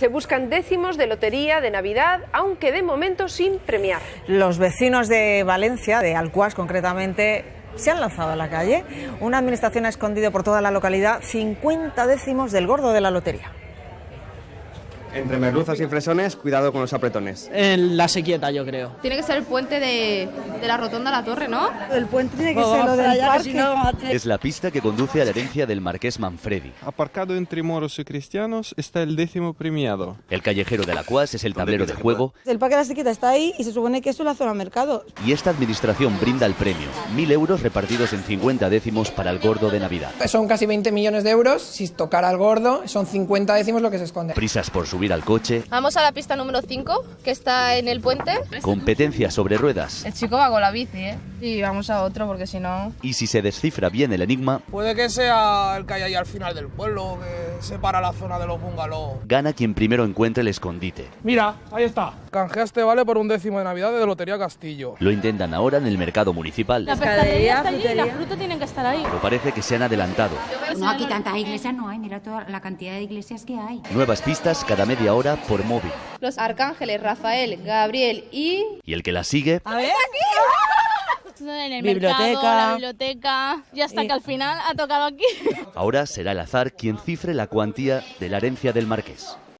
Se buscan décimos de lotería de Navidad, aunque de momento sin premiar. Los vecinos de Valencia, de Alcuás concretamente, se han lanzado a la calle. Una administración ha escondido por toda la localidad 50 décimos del gordo de la lotería. Entre merluzas y fresones, cuidado con los apretones. En la Sequieta, yo creo. Tiene que ser el puente de la Rotonda a la Torre, ¿no? El puente tiene que ser lo del parque. Es la pista que conduce a la herencia del marqués Manfredi. Aparcado entre moros y cristianos está el décimo premiado. El callejero de Alacuás es el tablero de juego. El parque de la Sequieta está ahí y se supone que eso es la zona mercado. Y esta administración brinda el premio, 1.000 euros repartidos en 50 décimos para el gordo de Navidad. Son casi 20 millones de euros. Si tocara al gordo, son 50 décimos lo que se esconde. Prisas por subir al coche. Vamos a la pista número 5, que está en el puente. Competencia sobre ruedas. El chico va con la bici, ¿eh? Y vamos a otro porque si no... Y si se descifra bien el enigma, puede que sea el que hay ahí al final del pueblo, que separa la zona de los bungalows. Gana quien primero encuentre el escondite. Mira, ahí está. Canjeaste vale por un décimo de Navidad de Lotería Castillo. Lo intentan ahora en el mercado municipal. La pescadería está allí y la fruta tienen que estar ahí. Pero parece que se han adelantado. No, aquí tantas iglesias no hay, mira toda la cantidad de iglesias que hay. Nuevas pistas cada media hora por móvil. Los arcángeles Rafael, Gabriel y... Y el que la sigue... A ver. En el Biblioteca. mercado, la biblioteca, y hasta que al final ha tocado aquí. Ahora será el azar quien cifre la cuantía de la herencia del marqués.